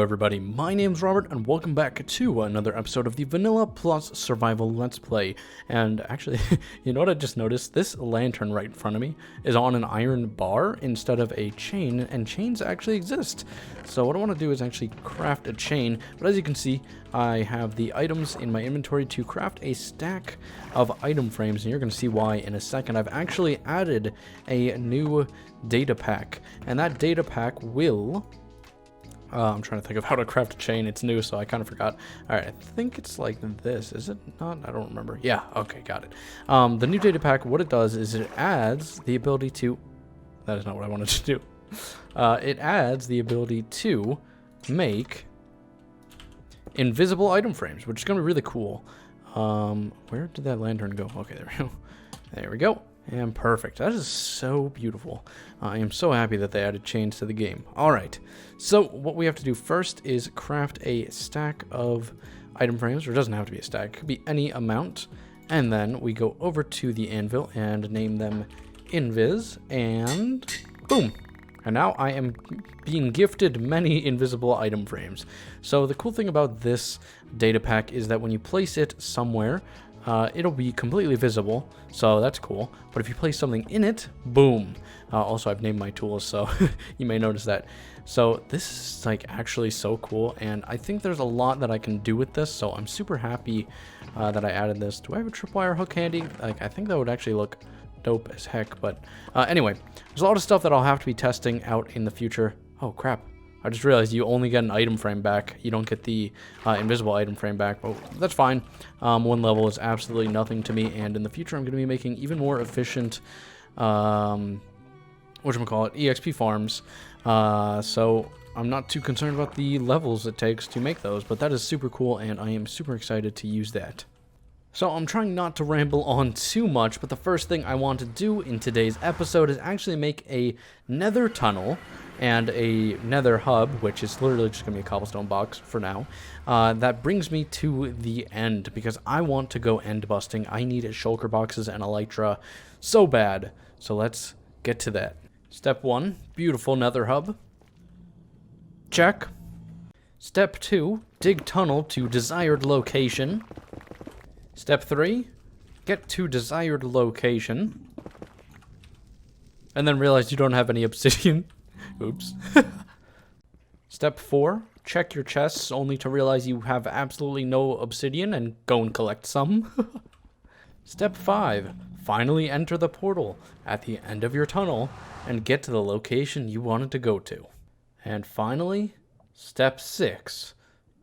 everybody, my name's Robert and welcome back to another episode of the Vanilla Plus Survival Let's Play. And actually, you know what I just noticed? This lantern right in front of me is on an iron bar instead of a chain, and chains actually exist. So what I want to do is actually craft a chain, but as you can see, I have the items in my inventory to craft a stack of item frames, and you're going to see why in a second. I've actually added a new data pack, and that data pack will... I'm trying to think of how to craft a chain. It's new, so I kind of forgot. Alright, I think it's like this. Is it not? I don't remember. Yeah, okay, got it. The new data pack, what it does is it adds the ability to... That is not what I wanted to do. It adds the ability to make invisible item frames, which is going to be really cool. Where did that lantern go? Okay, there we go. There we go. And perfect. That is so beautiful. I am so happy that they added chains to the game. Alright, so what we have to do first is craft a stack of item frames, or it doesn't have to be a stack, it could be any amount. And then we go over to the anvil and name them invis, and boom. And now I am being gifted many invisible item frames. So the cool thing about this data pack is that when you place it somewhere, it'll be completely visible, so that's cool. But if you place something in it, boom. Also, I've named my tools, so you may notice that. So this is like actually so cool, and I think there's a lot that I can do with this, so I'm super happy that I added this. Do I have a tripwire hook handy? Like, I think that would actually look dope as heck, but anyway, there's a lot of stuff that I'll have to be testing out in the future. Oh, crap. I just realized you only get an item frame back. You don't get the invisible item frame back, but that's fine. One level is absolutely nothing to me, and in the future I'm going to be making even more efficient, whatchamacallit, EXP farms. So I'm not too concerned about the levels it takes to make those, but that is super cool, and I am super excited to use that. So I'm trying not to ramble on too much, but the first thing I want to do in today's episode is actually make a nether tunnel and a nether hub, which is literally just going to be a cobblestone box for now. That brings me to the end, because I want to go end busting. I need shulker boxes and elytra so bad. So let's get to that. Step 1, beautiful nether hub. Check. Step 2, dig tunnel to desired location. Step 3, get to desired location. And then realize you don't have any obsidian. Oops. Step 4, check your chests only to realize you have absolutely no obsidian and go and collect some. Step 5, finally enter the portal at the end of your tunnel and get to the location you wanted to go to. And finally, step 6,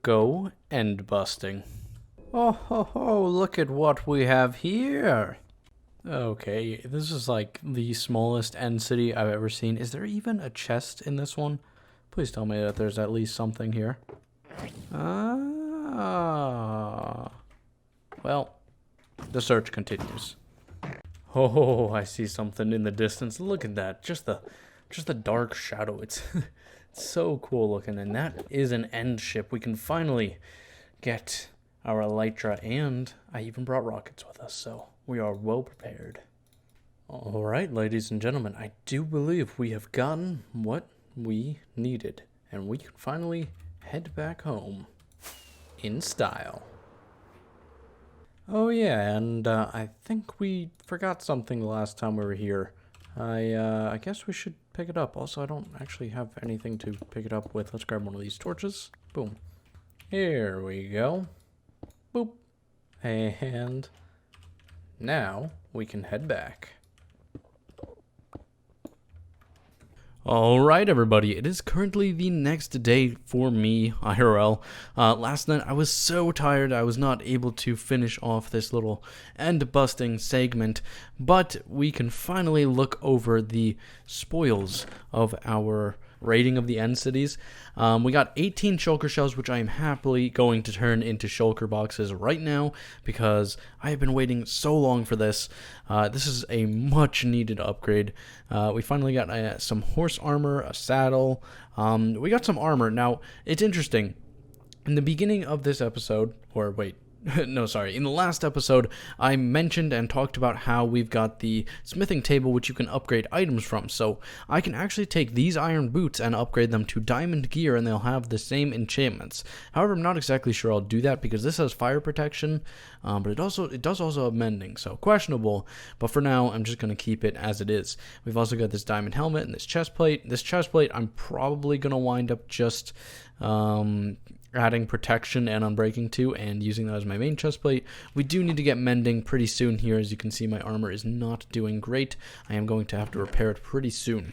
go end busting. Oh ho ho, look at what we have here. Okay, this is like the smallest end city I've ever seen. Is there even a chest in this one? Please tell me that there's at least something here. Ah. Well, the search continues. Oh, I see something in the distance. Look at that. Just the dark shadow. It's so cool looking, and that is an end ship. We can finally get our elytra, and I even brought rockets with us, so we are well prepared. Alright, ladies and gentlemen, I do believe we have gotten what we needed, and we can finally head back home in style. Oh yeah, and I think we forgot something the last time we were here. I guess we should pick it up. Also, I don't actually have anything to pick it up with. Let's grab one of these torches. Boom. Here we go. Boop. And now we can head back. Alright everybody, it is currently the next day for me, IRL. Last night I was so tired I was not able to finish off this little end busting segment, but we can finally look over the spoils of our rating of the end cities. We got 18 shulker shells, which I am happily going to turn into shulker boxes right now because I have been waiting so long for this. This is a much needed upgrade. We finally got some horse armor, a saddle. We got some armor. Now, it's interesting. In the beginning of this episode, or wait, no, sorry, in the last episode, I mentioned and talked about how we've got the smithing table which you can upgrade items from. So I can actually take these iron boots and upgrade them to diamond gear, and they'll have the same enchantments. However, I'm not exactly sure I'll do that because this has fire protection, but it does also have mending, so questionable. But for now, I'm just going to keep it as it is. We've also got this diamond helmet and this chest plate. This chest plate, I'm probably going to wind up just adding protection and unbreaking to, and using that as my main chest plate. We do need to get mending pretty soon here. As you can see, my armor is not doing great. I am going to have to repair it pretty soon.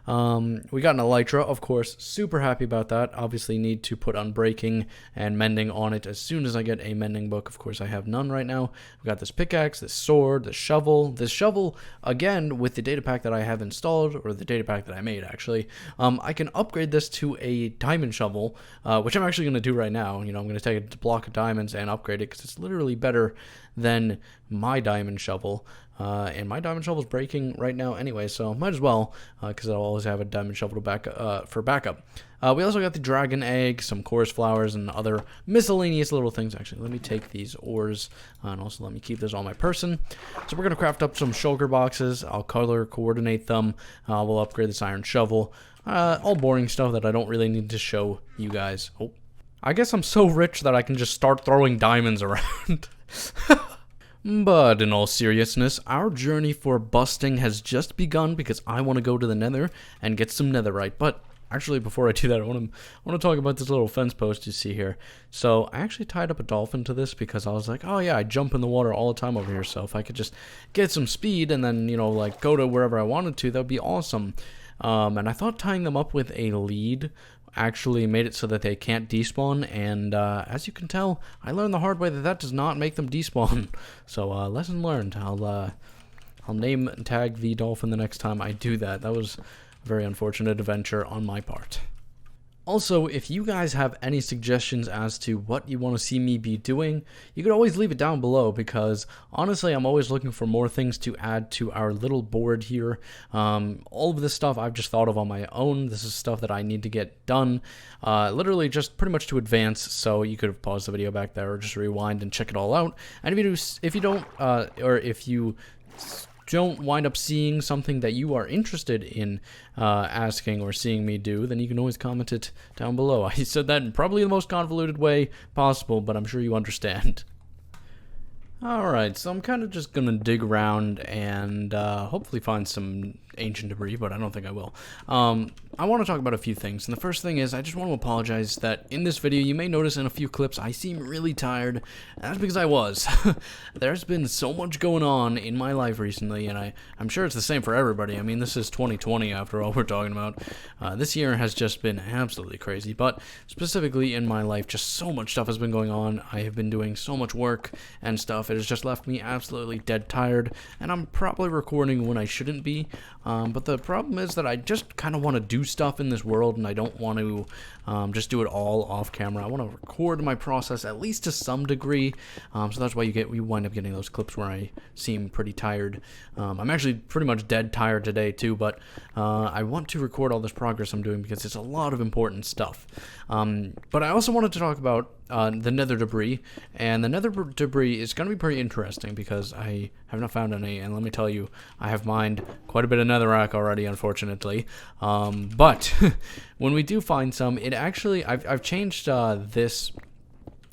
We got an elytra, of course, super happy about that. Obviously need to put unbreaking and mending on it as soon as I get a mending book. Of course, I have none right now. We got this pickaxe, this sword, this shovel. This shovel, again, with the data pack that I have installed, or the data pack that I made, actually, I can upgrade this to a diamond shovel, which I'm actually going to do right now. You know, I'm going to take a block of diamonds and upgrade it, because it's literally better than my diamond shovel. And my diamond shovel is breaking right now anyway, so might as well, because I'll always have a diamond shovel to for backup. We also got the dragon egg, some chorus flowers, and other miscellaneous little things. Actually, let me take these ores, and also let me keep this on my person. So we're going to craft up some shulker boxes. I'll color coordinate them. We'll upgrade this iron shovel. All boring stuff that I don't really need to show you guys. Oh, I guess I'm so rich that I can just start throwing diamonds around. But in all seriousness, our journey for busting has just begun, because I want to go to the nether and get some netherite. But actually, before I do that, I want to talk about this little fence post you see here. So I actually tied up a dolphin to this because I was like, oh yeah, I jump in the water all the time over here, so if I could just get some speed and then, you know, like go to wherever I wanted to, that would be awesome. And I thought tying them up with a lead actually made it so that they can't despawn, and as you can tell, I learned the hard way that that does not make them despawn. So lesson learned. I'll name and tag the dolphin the next time I do that. That was a very unfortunate adventure on my part. Also, if you guys have any suggestions as to what you want to see me be doing, you could always leave it down below, because honestly, I'm always looking for more things to add to our little board here. All of this stuff I've just thought of on my own. This is stuff that I need to get done, literally just pretty much to advance, so you could have paused the video back there or just rewind and check it all out. And if you don't wind up seeing something that you are interested in asking or seeing me do, then you can always comment it down below. I said that in probably the most convoluted way possible, but I'm sure you understand. Alright, so I'm kind of just going to dig around and hopefully find some ancient debris, but I don't think I will. I want to talk about a few things, and the first thing is I just want to apologize that in this video you may notice in a few clips I seem really tired, and that's because I was. There's been so much going on in my life recently, and I'm sure it's the same for everybody. I mean, this is 2020 after all we're talking about. This year has just been absolutely crazy, but specifically in my life, just so much stuff has been going on. I have been doing so much work and stuff. It has just left me absolutely dead tired, and I'm probably recording when I shouldn't be. But the problem is that I just kind of want to do stuff in this world, and I don't want to just do it all off camera. I want to record my process at least to some degree, so that's why you wind up getting those clips where I seem pretty tired. I'm actually pretty much dead tired today too, but I want to record all this progress I'm doing because it's a lot of important stuff. But I also wanted to talk about the nether debris, and the nether debris is going to be pretty interesting because I have not found any, and let me tell you, I have mined quite a bit of netherrack already, unfortunately. But when we do find some, it actually, I've changed this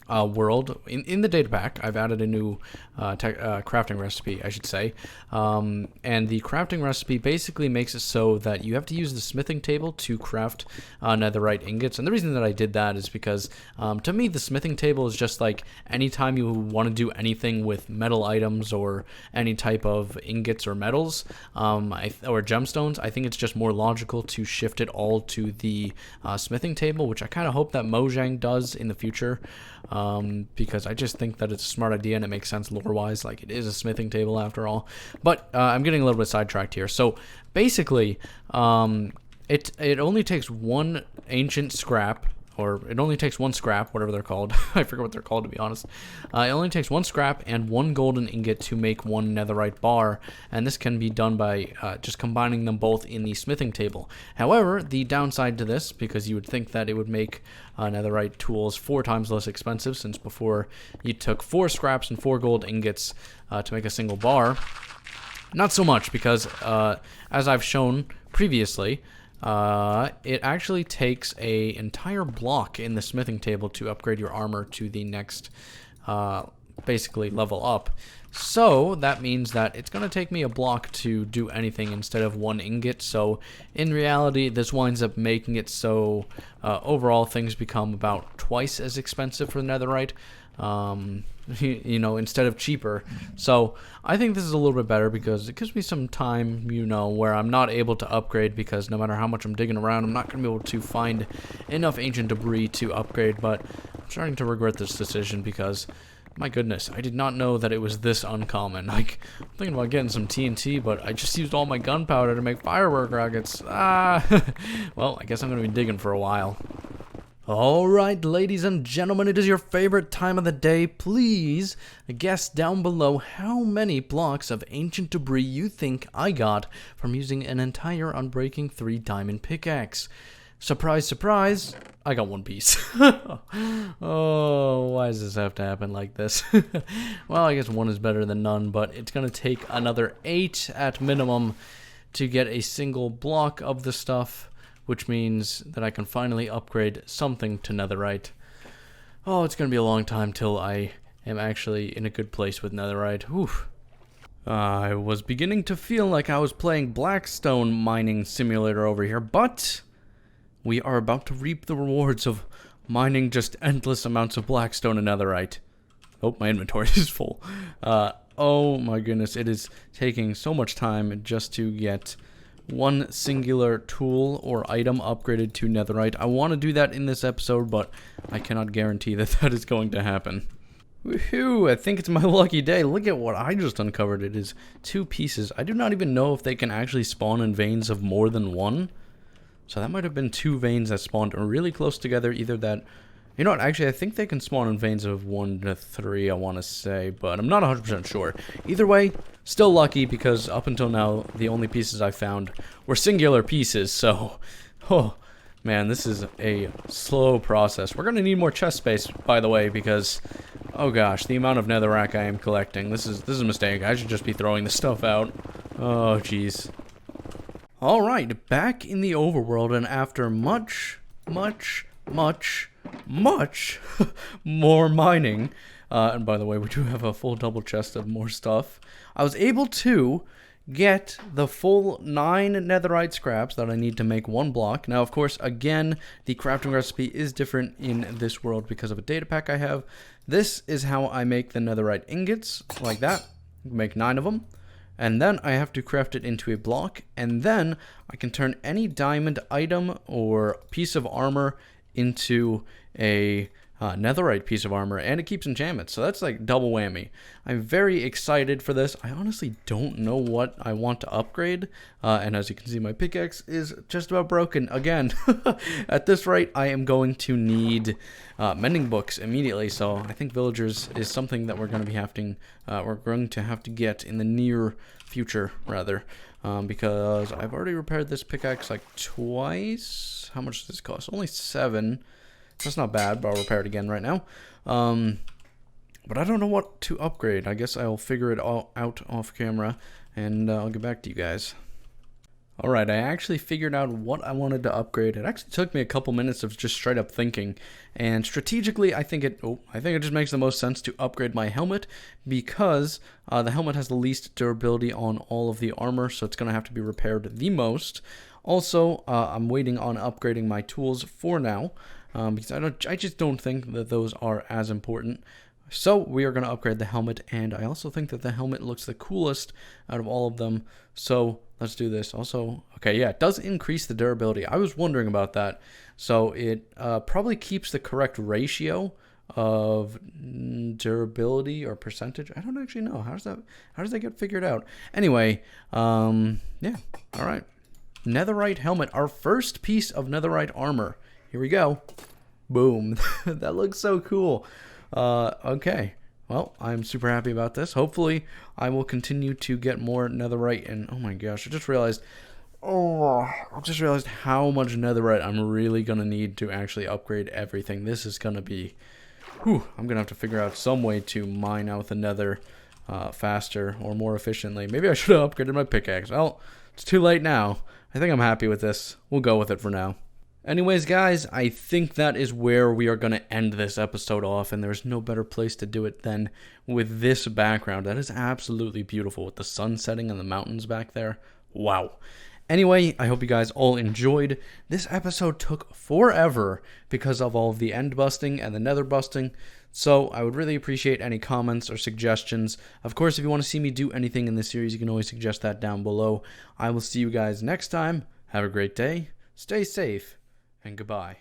world in the data pack. I've added a new crafting recipe, I should say, and the crafting recipe basically makes it so that you have to use the smithing table to craft netherite ingots. And the reason that I did that is because to me the smithing table is just like anytime you want to do anything with metal items or any type of ingots or metals or gemstones, I think it's just more logical to shift it all to the smithing table, which I kind of hope that Mojang does in the future. Because I just think that it's a smart idea and it makes sense lore-wise, like it is a smithing table after all. But I'm getting a little bit sidetracked here. So basically, it only takes one ancient scrap or it only takes 1 scrap, whatever they're called. I forget what they're called, to be honest. It only takes 1 scrap and 1 golden ingot to make 1 netherite bar, and this can be done by just combining them both in the smithing table. However, the downside to this, because you would think that it would make netherite tools 4 times less expensive, since before you took 4 scraps and 4 gold ingots to make a single bar. Not so much, because as I've shown previously, it actually takes an entire block in the smithing table to upgrade your armor to the next, basically, level up. So that means that it's going to take me a block to do anything instead of 1 ingot. So in reality, this winds up making it so overall things become about twice as expensive for netherite. You know, instead of cheaper. So I think this is a little bit better because it gives me some time, you know, where I'm not able to upgrade, because no matter how much I'm digging around, I'm not going to be able to find enough ancient debris to upgrade. But I'm starting to regret this decision because, my goodness, I did not know that it was this uncommon. Like, I'm thinking about getting some TNT, but I just used all my gunpowder to make firework rockets. Well, I guess I'm going to be digging for a while. Alright, ladies and gentlemen, it is your favorite time of the day. Please guess down below how many blocks of ancient debris you think I got from using an entire Unbreaking 3 diamond pickaxe. Surprise, surprise, I got 1 piece. Oh, why does this have to happen like this? Well, I guess 1 is better than none, but it's going to take another 8 at minimum to get a single block of the stuff, which means that I can finally upgrade something to netherite. Oh, it's going to be a long time till I am actually in a good place with netherite. Oof. I was beginning to feel like I was playing Blackstone mining simulator over here, but we are about to reap the rewards of mining just endless amounts of Blackstone and netherite. Oh, my inventory is full. Oh my goodness, it is taking so much time just to get 1 singular tool or item upgraded to netherite. I want to do that in this episode, but I cannot guarantee that that is going to happen. Woohoo! I think it's my lucky day. Look at what I just uncovered. It is 2 pieces. I do not even know if they can actually spawn in veins of more than 1. So that might have been 2 veins that spawned really close together. Either that... You know what? Actually, I think they can spawn in veins of 1 to 3, I want to say, but I'm not 100% sure. Either way, still lucky, because up until now, the only pieces I found were singular pieces, so... Oh, man, this is a slow process. We're going to need more chest space, by the way, because... Oh gosh, the amount of netherrack I am collecting. This is a mistake. I should just be throwing this stuff out. Oh, jeez. Alright, back in the overworld, and after much more mining, and by the way, we do have a full double chest of more stuff, I was able to get the full 9 netherite scraps that I need to make 1 block. Now, of course, again, the crafting recipe is different in this world because of a data pack I have. This is how I make the netherite ingots, like that. Make 9 of them. And then I have to craft it into a block, and then I can turn any diamond item or piece of armor into a netherite piece of armor, and it keeps enchantments. So that's like double whammy. I'm very excited for this. I honestly don't know what I want to upgrade, and as you can see, my pickaxe is just about broken again. At this rate, I am going to need mending books immediately. So I think villagers is something that we're going to have to get in the near future, rather, because I've already repaired this pickaxe like twice. How much does this cost? Only 7. That's not bad, but I'll repair it again right now. But I don't know what to upgrade. I guess I'll figure it all out off camera, and I'll get back to you guys. Alright, I actually figured out what I wanted to upgrade. It actually took me a couple minutes of just straight up thinking, and strategically I think it just makes the most sense to upgrade my helmet, because the helmet has the least durability on all of the armor, so it's going to have to be repaired the most. Also, I'm waiting on upgrading my tools for now, because I just don't think that those are as important. So we are going to upgrade the helmet, and I also think that the helmet looks the coolest out of all of them. So let's do this. Also, okay, yeah, it does increase the durability. I was wondering about that. So it probably keeps the correct ratio of durability or percentage. I don't actually know. How does that get figured out? Anyway, yeah, all right. Netherite helmet, our first piece of netherite armor. Here we go. Boom. That looks so cool. Okay. Well, I'm super happy about this. Hopefully, I will continue to get more netherite. And oh my gosh, I just realized how much netherite I'm really going to need to actually upgrade everything. This is going to be... Whew, I'm going to have to figure out some way to mine out the nether faster or more efficiently. Maybe I should have upgraded my pickaxe. Well, it's too late now. I think I'm happy with this. We'll go with it for now. Anyways, guys, I think that is where we are going to end this episode off, and there's no better place to do it than with this background. That is absolutely beautiful with the sun setting and the mountains back there. Wow. Anyway, I hope you guys all enjoyed. This episode took forever because of all of the end busting and the nether busting, so I would really appreciate any comments or suggestions. Of course, if you want to see me do anything in this series, you can always suggest that down below. I will see you guys next time. Have a great day, stay safe, and goodbye.